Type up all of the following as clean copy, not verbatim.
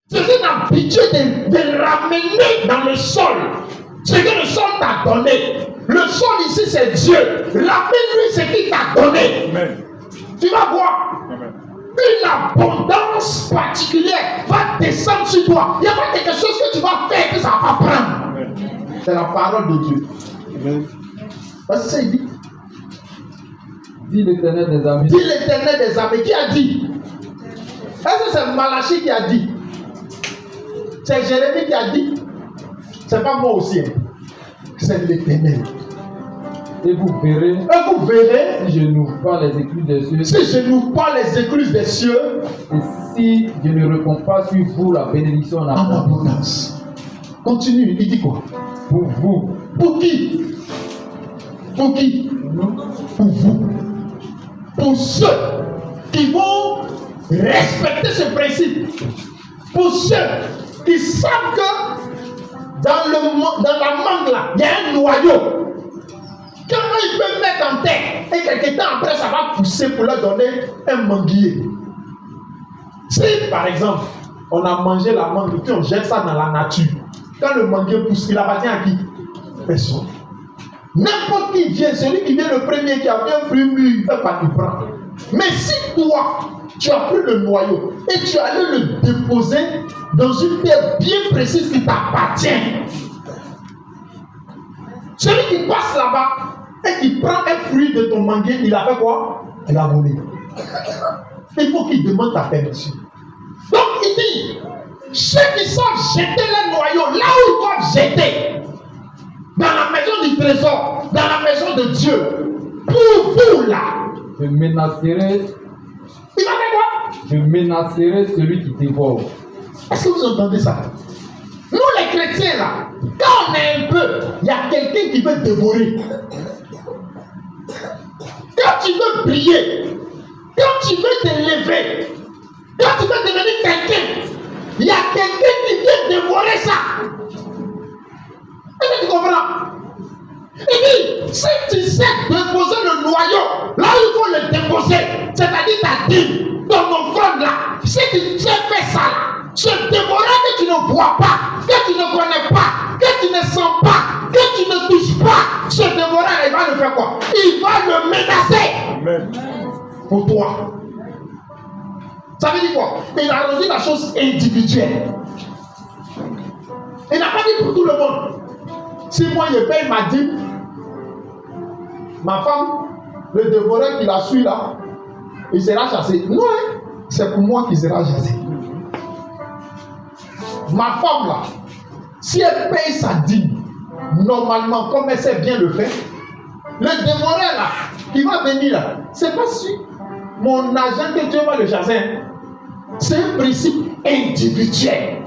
C'est une habitude de ramener dans le sol ce que le sol t'a donné. Le sol ici, c'est Dieu. Ramène-lui ce qu'il t'a donné. Amen. Tu vas voir. Amen. Une abondance particulière va descendre sur toi. Il n'y a pas quelque chose que tu vas faire que ça va prendre. Amen. C'est la parole de Dieu. Amen. Parce que ça, il dit. Dit l'Éternel des armées. Dit l'Éternel des armées. Qui a dit? Est-ce que c'est Malachie qui a dit? C'est Jérémie qui a dit? C'est pas moi aussi. C'est l'Éternel. Et vous verrez. Si je n'ouvre pas les écluses des cieux. Si je n'ouvre pas les écluses des cieux. Et si je ne réponds pas sur vous la bénédiction en abondance. Continue, il dit quoi? Pour vous. Pour qui? Pour qui? Pour vous. Pour ceux qui vont respecter ce principe. Pour ceux qui savent que dans la mangue là, il y a un noyau. Quand ils peuvent mettre en terre et quelque temps après ça va pousser pour leur donner un manguier. Si par exemple on a mangé la mangue puis on jette ça dans la nature, quand le manguier pousse, il appartient à qui? Personne. N'importe qui vient, celui qui vient le premier qui a fait un fruit mûr, il ne peut pas le prendre. Mais si toi, tu as pris le noyau et tu allais le déposer dans une terre bien précise qui t'appartient, celui qui passe là-bas et qui prend un fruit de ton manguier, il a fait quoi? Il a volé. Il faut qu'il demande ta permission. Donc il dit, ceux qui savent jeter les noyaux là où ils doivent jeter, dans la maison du trésor, dans la maison de Dieu, pour vous là, je menacerai. Il va faire quoi? Je menacerai celui qui dévore. Est-ce que vous entendez ça? Nous les chrétiens là, quand on est un peu, il y a quelqu'un qui veut dévorer. Quand tu veux prier, quand tu veux te lever, quand tu veux devenir quelqu'un, il y a quelqu'un qui vient dévorer ça. Est-ce que tu comprends? Il dit, si tu sais déposer le noyau, là où il faut le déposer, c'est-à-dire ta dîme, ton offrande là, si tu sais faire ça là, ce dévoreur que tu ne vois pas, que tu ne connais pas, que tu ne sens pas, que tu ne touches pas, ce dévoreur il va le faire quoi? Il va le menacer. Amen. Pour toi. Ça veut dire quoi? Il a rendu la chose individuelle. Il n'a pas dit pour tout le monde. Si moi je paye ma dîme, ma femme, le dévoreur qui la suit là, il sera chassé. Non, c'est pour moi qu'il sera chassé. Ma femme là, si elle paye sa dîme, normalement, comme elle sait bien le faire, le dévoreur là, qui va venir là, c'est pas sûr. Mon argent que Dieu va le chasser. C'est un principe individuel.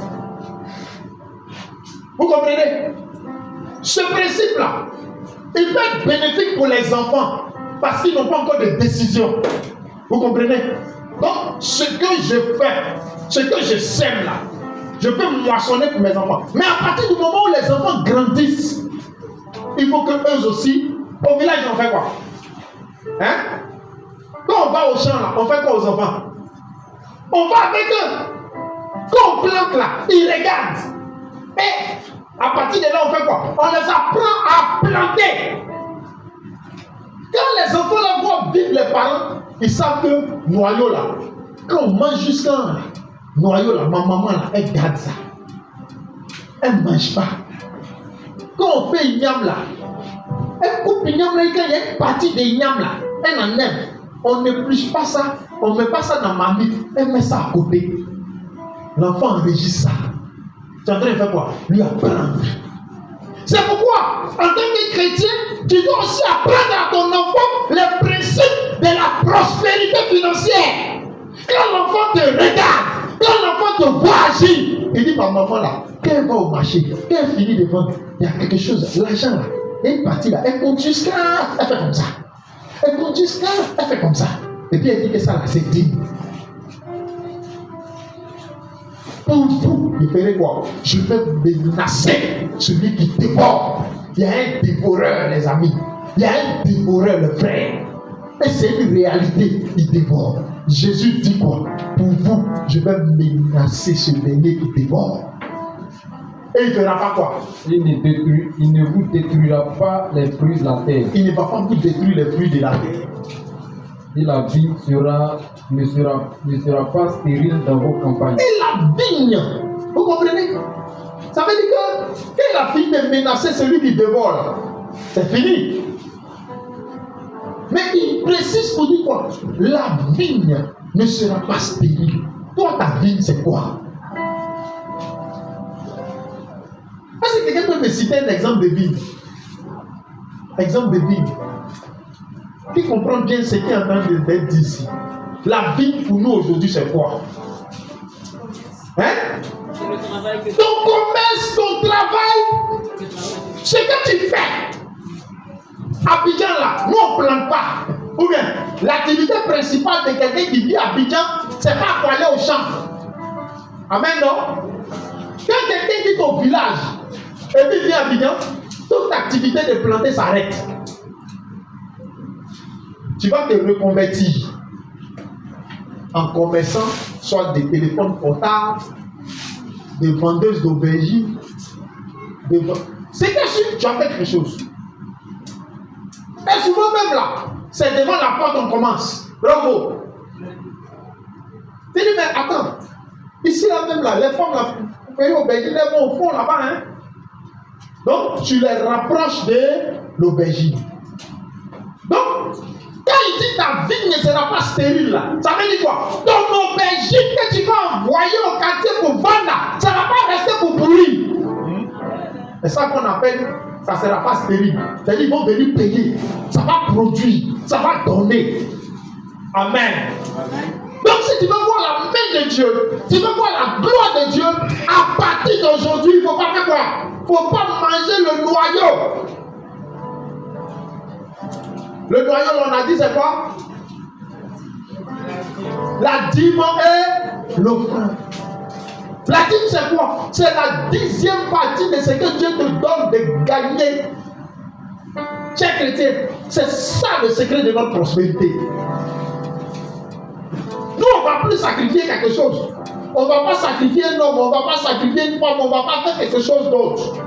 Vous comprenez? Ce principe-là, il peut être bénéfique pour les enfants parce qu'ils n'ont pas encore de décision. Vous comprenez? Donc, ce que je fais, ce que je sème là, je peux moissonner pour mes enfants. Mais à partir du moment où les enfants grandissent, il faut que eux aussi, au village, on fait quoi? Hein? Quand on va au champ là, on fait quoi aux enfants? On va avec eux. Quand on plante là, ils regardent. Et à partir de là, on fait quoi? On les apprend à planter. Quand les enfants là voient vivre les parents, ils savent que noyau là, quand on mange jusqu'à noyau là, ma maman là, elle garde ça. Elle ne mange pas. Quand on fait igname là, elle coupe igname là, quand il y a une partie de igname là, elle enlève. On n'épluche pas ça, on ne met pas ça dans ma mie, elle met ça à côté. L'enfant enregistre ça. Tu es en train de faire quoi? Lui apprendre. C'est pourquoi, en tant que chrétien, tu dois aussi apprendre à ton enfant les principes de la prospérité financière. Quand l'enfant te regarde, quand l'enfant te voit agir, il dit, ma maman là, quand elle va au marché, quand elle finit de vendre, il y a quelque chose, l'argent là, il y a une partie là, elle compte jusqu'à, elle fait comme ça. Elle compte jusqu'à, elle fait comme ça. Et puis elle dit que ça là, c'est digne. Pour vous, il ferait quoi? Je vais menacer celui qui dévore. Il y a un dévoreur, les amis. Il y a un dévoreur, le frère. Et c'est une réalité, il dévore. Jésus dit quoi? Pour vous, je vais menacer ce dernier qui dévore. Et il ne fera pas quoi? Il ne vous détruira pas les fruits de la terre. Il ne va pas vous détruire les fruits de la terre. Et la vigne ne sera pas stérile dans vos campagnes. Et la vigne, vous comprenez? Ça veut dire que quand la vigne est menacée, celui qui dévore, c'est fini. Mais il précise pour dire quoi? La vigne ne sera pas stérile. Toi, ta vigne, c'est quoi? Est-ce que quelqu'un peut me citer un exemple de vigne? Exemple de vigne. Qui comprend bien ce qui est en train d'être dit ici? La vigne pour nous aujourd'hui, c'est quoi? Hein? Ton commerce, ton travail, ce que tu fais. Abidjan là, nous on ne plante pas. Ou bien, l'activité principale de quelqu'un qui vit à Abidjan, c'est pas pour aller au champ. Amen, non? Quand quelqu'un quitte au village et puis vient à Abidjan, toute activité de planter s'arrête. Tu vas te reconvertir en commerçant, soit des téléphones portables, des vendeuses d'aubergines. C'est que si tu as fait quelque chose. Et souvent même là, c'est devant la porte qu'on commence. Bravo. Tu dis, mais attends, ici là même là, les femmes là, vous voyez aubergines, elles vont au fond là-bas. Hein? Donc, tu les rapproches de l'aubergine. Donc, quand il dit ta vigne ne sera pas stérile là, ça veut dire quoi? Ton aubergine que tu vas envoyer au quartier pour vendre là, ça ne va pas rester pour pourrir. C'est ça qu'on appelle, ça ne sera pas stérile. C'est-à-dire qu'ils vont venir payer, ça va produire, ça va donner. Amen. Donc si tu veux voir la main de Dieu, tu veux voir la gloire de Dieu, à partir d'aujourd'hui, il ne faut pas faire quoi? Il ne faut pas manger le noyau. Le noyau, on a dit, c'est quoi? La dîme et l'offrande. La dîme, c'est quoi? C'est la 10e partie de ce que Dieu te donne de gagner. Chers chrétiens, c'est ça le secret de notre prospérité. Nous, on ne va plus sacrifier quelque chose. On ne va pas sacrifier un homme, on ne va pas sacrifier une femme, on ne va pas faire quelque chose d'autre.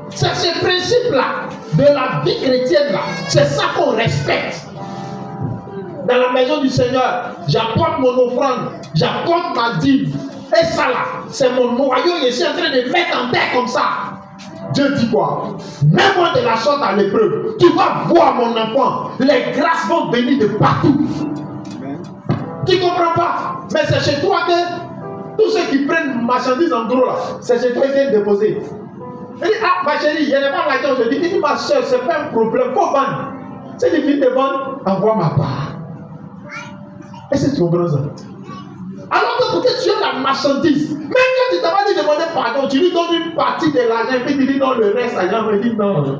C'est ce principe-là de la vie chrétienne-là. C'est ça qu'on respecte. Dans la maison du Seigneur, j'apporte mon offrande, j'apporte ma dîme. Et ça là, c'est mon noyau, je suis en train de mettre en terre comme ça. Dieu dit quoi? Mets-moi de la sorte à l'épreuve. Tu vas voir mon enfant. Les grâces vont venir de partout. Tu ne comprends pas? Mais c'est chez toi que tous ceux qui prennent marchandises en gros là, c'est chez toi qu'ils viennent déposer. Il dit, ah ma chérie, il n'y a pas l'argent aujourd'hui. Il dit, ma soeur, ce n'est pas un problème, il faut vendre. Si tu finis de vendre, envoie ma part. Est-ce que tu comprends ça? Alors que pour que tu aies la marchandise, même quand tu t'as pas dit demander pardon, tu lui donnes une partie de l'argent et puis tu dis non, le reste, l'argent, il dit non,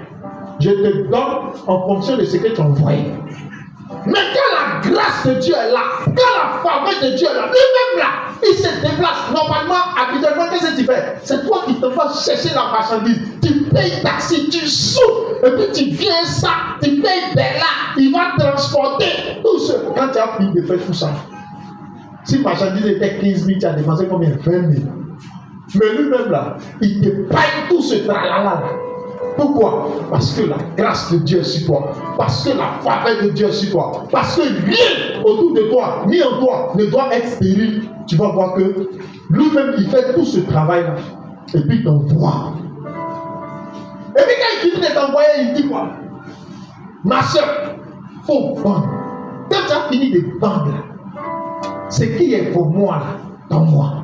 je te donne en fonction de ce que tu as envoyé. Mais quand la grâce de Dieu est là, quand la faveur de Dieu est là, lui-même là, il se déplace. Normalement, habituellement, qu'est-ce que tu fais? C'est toi qui te vas chercher la marchandise. Tu payes taxi, tu souffres, et puis tu viens ça, tu payes des là, il va transporter tout ce. Quand tu as fini de faire tout ça, si la marchandise était 15 000, tu as dépensé combien? 20 000. Mais lui-même là, il te paye tout ce tralala là. Pourquoi? Parce que la grâce de Dieu est sur toi. Parce que la faveur de Dieu est sur toi. Parce que rien autour de toi, ni en toi, ne doit être stérile. Tu vas voir que lui-même, il fait tout ce travail-là. Et puis il t'envoie. Et puis quand il finit de t'envoyer, il dit quoi? Ma soeur, il faut vendre. Quand tu as fini de vendre, ce qui est pour moi, là, dans moi,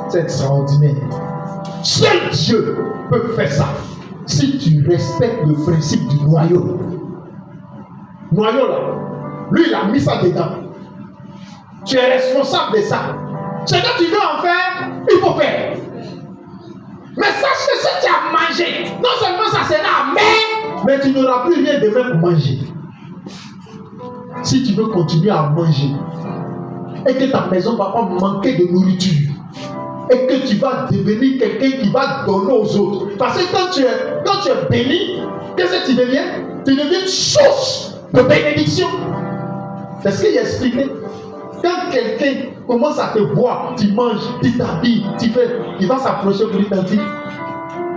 c'est extraordinaire. Seul Dieu peut faire ça. Si tu respectes le principe du noyau. Noyau là, lui il a mis ça dedans. Tu es responsable de ça. Ce que tu veux en faire, il faut faire. Mais sache que si tu as mangé, non seulement ça sera mais tu n'auras plus rien demain pour manger. Si tu veux continuer à manger et que ta maison ne va pas manquer de nourriture, et que tu vas devenir quelqu'un qui va donner aux autres. Parce que quand tu es béni, qu'est-ce que tu deviens? Tu deviens une source de bénédiction. C'est ce qu'il a expliqué. Quand quelqu'un commence à te voir, tu manges, tu t'habilles, tu fais, il va s'approcher pour lui dire,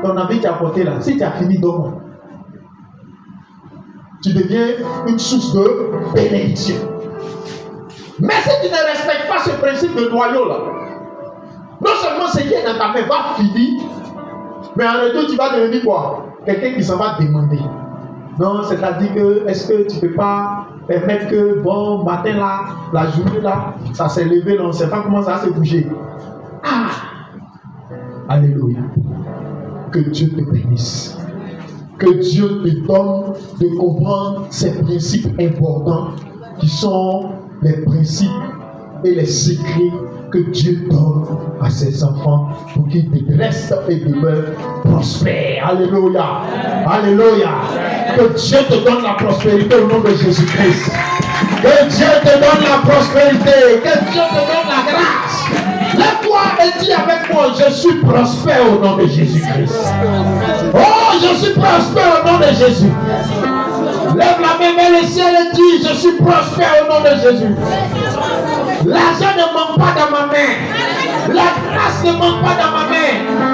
ton habit qui a apporté là, si tu as fini d'homme, tu deviens une source de bénédiction. Mais si tu ne respectes pas ce principe de noyau là, non seulement ce qui est dans ta main va finir, mais en retour tu vas devenir quoi? Quelqu'un qui s'en va demander. Non, c'est-à-dire que est-ce que tu ne peux pas permettre que bon matin là, la journée là, ça s'est levé, on ne sait pas comment ça va se bouger. Ah! Alléluia. Que Dieu te bénisse. Que Dieu te donne de comprendre ces principes importants qui sont les principes et les secrets que Dieu donne à ses enfants pour qu'ils restent et demeurent prospères. Alléluia. Alléluia. Que Dieu te donne la prospérité au nom de Jésus-Christ. Que Dieu te donne la prospérité. Que Dieu te donne la grâce. Lève-toi et dis avec moi, je suis prospère au nom de Jésus-Christ. Oh, je suis prospère au nom de Jésus. Lève la main vers le ciel et dis, je suis prospère au nom de Jésus. L'argent ne manque pas dans ma main. La grâce ne manque pas dans ma main.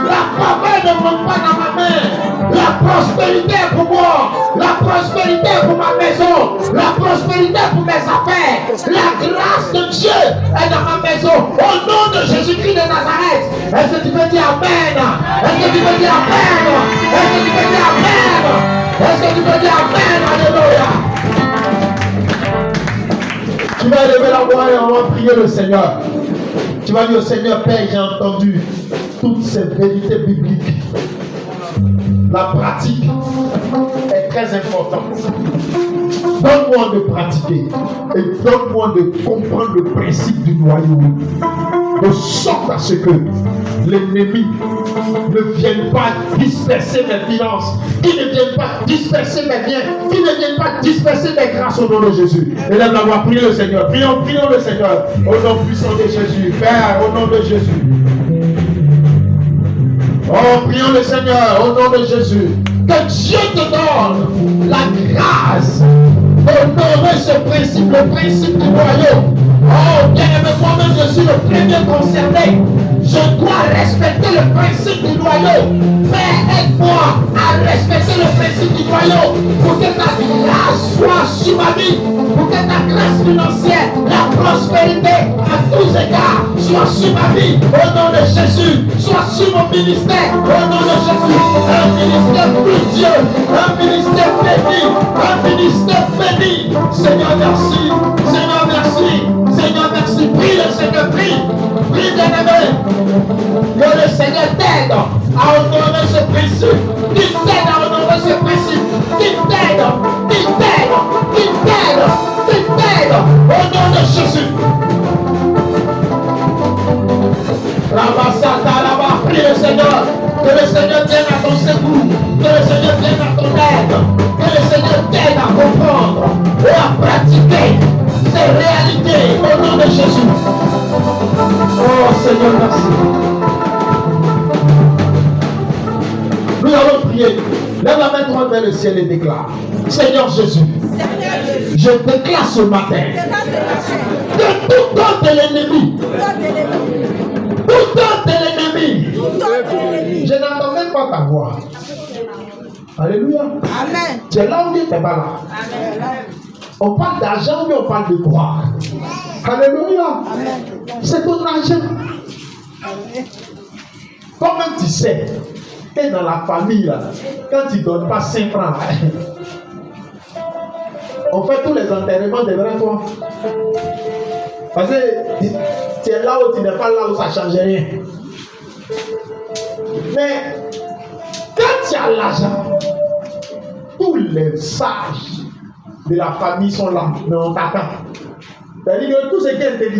La faveur ne manque pas dans ma main. La prospérité est pour moi. La prospérité est pour ma maison. La prospérité est pour mes affaires. La grâce de Dieu est dans ma maison. Au nom de Jésus-Christ de Nazareth. Est-ce que tu peux dire Amen? Est-ce que tu peux dire Amen? Est-ce que tu peux dire Amen? Est-ce que tu peux dire Amen? Alléluia. Tu vas lever la voix et on va prier le Seigneur. Tu vas dire au Seigneur, Père, j'ai entendu toutes ces vérités bibliques. La pratique est très importante. Donne-moi de pratiquer et donne-moi de comprendre le principe du noyau, de sorte à ce que l'ennemi ne vienne pas disperser mes finances, qu'il ne vienne pas disperser mes biens, qu'il ne vienne pas disperser mes grâces au nom de Jésus. Et là, nous allons prier le Seigneur. Prions le Seigneur au nom puissant de Jésus. Père, au nom de Jésus. Oh, prions le Seigneur au nom de Jésus. Que Dieu te donne la grâce d'honorer ce principe, le principe du royaume. Oh, bien aimé, moi-même, je suis le premier concerné. Je dois respecter le principe du royaume. Père, aide-moi à respecter le principe du royaume pour que ta grâce soit sur ma vie, pour que ta grâce financière, la prospérité à tous égards soit sur ma vie. Au nom de Jésus, soit sur mon ministère. Au nom de Jésus, un ministère glorieux, un ministère béni, un ministère béni. Seigneur, merci. Seigneur, merci. Seigneur, merci. Prie le Seigneur, prie. Prie, bien-aimé. Que le Seigneur t'aide à honorer ce principe. Qu'il t'aide à honorer ce principe. Qu'il t'aide. Qu'il t'aide. Qu'il t'aide. Qu'il t'aide. Au nom de Jésus. Rabassata, là-bas. Prie le Seigneur. Que le Seigneur vienne à ton secours. Que le Seigneur vienne à ton aide. Que le Seigneur t'aide à comprendre et à pratiquer ces réalités au nom de Jésus. Oh Seigneur, merci. Nous allons prier. Lève la main droite vers le ciel et déclare. Seigneur Jésus, je déclare ce matin que tout ordre de l'ennemi, tout ordre de l'ennemi, je n'entends même pas ta voix. Alléluia. Amen. Tu es là ou tu n'es pas là? Amen. On parle d'argent ou on parle de gloire? Alléluia. C'est ton argent. Toi-même tu sais, et dans la famille, là, quand tu ne donnes pas 5 francs, on fait tous les enterrements devant toi. Parce que tu es là où tu n'es pas là où ça ne change rien. Mais quand tu as l'argent, tous les sages de la famille sont là, mais on t'attend. C'est-à-dire que tout ce qui est intelligent